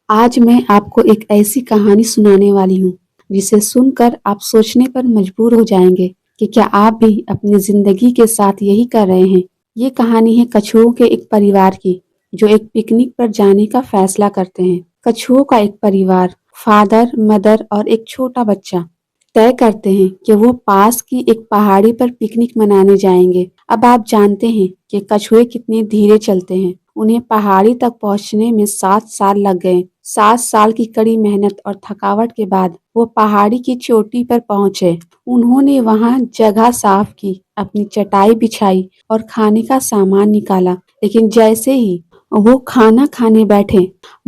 आज मैं आपको एक ऐसी कहानी सुनाने वाली हूँ जिसे सुनकर आप सोचने पर मजबूर हो जाएंगे कि क्या आप भी अपनी जिंदगी के साथ यही कर रहे हैं। ये कहानी है कछुओं के एक परिवार की जो एक पिकनिक पर जाने का फैसला करते हैं। कछुओं का एक परिवार, फादर, मदर और एक छोटा बच्चा तय करते हैं कि वो पास की एक पहाड़ी पर पिकनिक मनाने जाएंगे। अब आप जानते हैं कि कछुए कितने धीरे चलते हैं। उन्हें पहाड़ी तक पहुंचने में 7 साल लग गए। 7 साल की कड़ी मेहनत और थकावट के बाद वो पहाड़ी की चोटी पर पहुंचे। उन्होंने वहां जगह साफ की, अपनी चटाई बिछाई और खाने का सामान निकाला। लेकिन जैसे ही वो खाना खाने बैठे,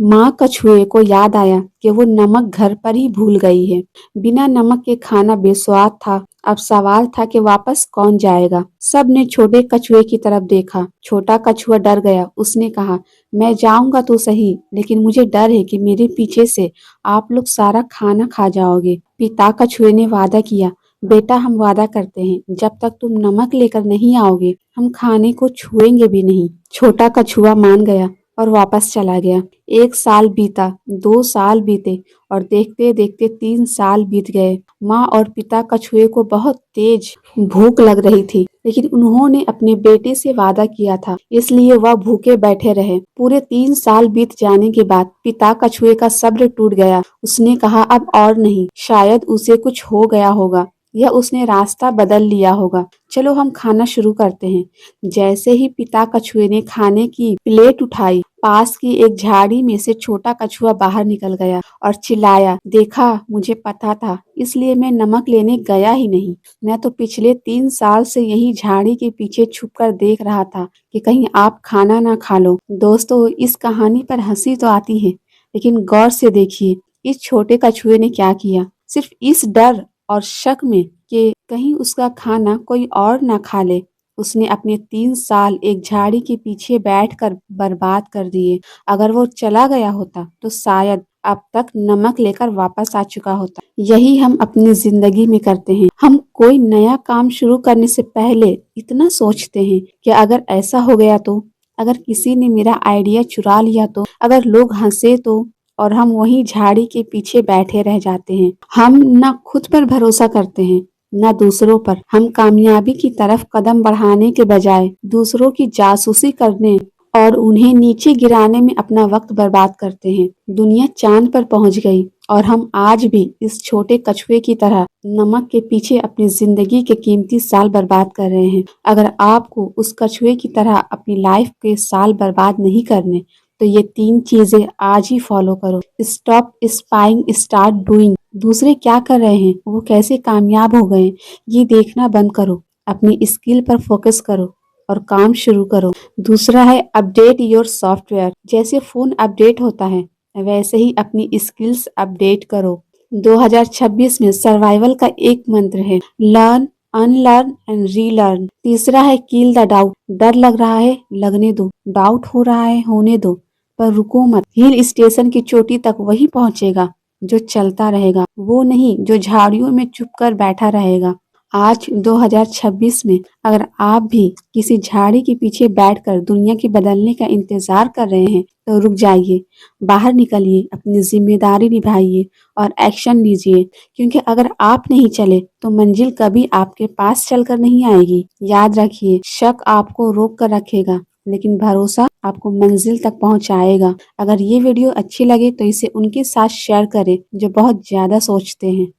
माँ कछुए को याद आया कि वो नमक घर पर ही भूल गई है। बिना नमक के खाना बेस्वाद था। अब सवाल था कि वापस कौन जाएगा। सब ने छोटे कछुए की तरफ देखा। छोटा कछुआ डर गया। उसने कहा, मैं जाऊंगा तो सही, लेकिन मुझे डर है कि मेरे पीछे से आप लोग सारा खाना खा जाओगे। पिता कछुए ने वादा किया, बेटा हम वादा करते हैं, जब तक तुम नमक लेकर नहीं आओगे हम खाने को छुएंगे भी नहीं। छोटा कछुआ मान गया और वापस चला गया। 1 साल बीता, 2 साल बीते और देखते देखते 3 साल बीत गए। माँ और पिता कछुए को बहुत तेज भूख लग रही थी, लेकिन उन्होंने अपने बेटे से वादा किया था, इसलिए वह भूखे बैठे रहे। पूरे 3 साल बीत जाने के बाद पिता कछुए का सब्र टूट गया। उसने कहा, अब और नहीं। शायद उसे कुछ हो गया होगा या उसने रास्ता बदल लिया होगा। चलो हम खाना शुरू करते हैं। जैसे ही पिता कछुए ने खाने की प्लेट उठाई, पास की एक झाड़ी में से छोटा कछुआ बाहर निकल गया और चिल्लाया, देखा, मुझे पता था, इसलिए मैं नमक लेने गया ही नहीं। मैं तो पिछले 3 साल से यही झाड़ी के पीछे छुपकर देख रहा था कि कहीं आप खाना ना खा लो। दोस्तों, इस कहानी पर हंसी तो आती है, लेकिन गौर से देखिए इस छोटे कछुए ने क्या किया। सिर्फ इस डर और शक में कि कहीं उसका खाना कोई और ना खा ले, उसने अपने 3 साल एक झाड़ी के पीछे बैठकर बर्बाद कर दिए। अगर वो चला गया होता तो शायद अब तक नमक लेकर वापस आ चुका होता। यही हम अपनी जिंदगी में करते हैं। हम कोई नया काम शुरू करने से पहले इतना सोचते हैं कि अगर ऐसा हो गया तो, अगर किसी ने मेरा आइडिया चुरा लिया तो, अगर लोग हंसे तो, और हम वही झाड़ी के पीछे बैठे रह जाते हैं। हम ना खुद पर भरोसा करते हैं न दूसरों पर। हम कामयाबी की तरफ कदम बढ़ाने के बजाय दूसरों की जासूसी करने और उन्हें नीचे गिराने में अपना वक्त बर्बाद करते हैं। दुनिया चांद पर पहुंच गई और हम आज भी इस छोटे कछुए की तरह नमक के पीछे अपनी जिंदगी के कीमती साल बर्बाद कर रहे हैं। अगर आपको उस कछुए की तरह अपनी लाइफ के साल बर्बाद नहीं करने, तो ये 3 चीजें आज ही फॉलो करो। Stop spying, start doing. दूसरे क्या कर रहे हैं, वो कैसे कामयाब हो गए, ये देखना बंद करो। अपनी स्किल पर फोकस करो और काम शुरू करो। दूसरा है अपडेट योर सॉफ्टवेयर। जैसे फोन अपडेट होता है, वैसे ही अपनी स्किल्स अपडेट करो। 2026 में सर्वाइवल का एक मंत्र है, लर्न, अनलर्न एंड रीलर्न। तीसरा है किल द डाउट। डर लग रहा है, लगने दो। डाउट हो रहा है, होने दो, पर रुको मत। हिल स्टेशन की चोटी तक वही पहुंचेगा जो चलता रहेगा, वो नहीं जो झाड़ियों में चुपकर बैठा रहेगा। आज 2026 में अगर आप भी किसी झाड़ी के पीछे बैठकर दुनिया के बदलने का इंतजार कर रहे हैं, तो रुक जाइए, बाहर निकलिए, अपनी जिम्मेदारी निभाइए और एक्शन लीजिए। क्योंकि अगर आप नहीं चले तो मंजिल कभी आपके पास चलकर नहीं आएगी। याद रखिए, शक आपको रोक कर रखेगा, लेकिन भरोसा आपको मंजिल तक पहुंचाएगा। अगर ये वीडियो अच्छी लगे तो इसे उनके साथ शेयर करें जो बहुत ज्यादा सोचते हैं।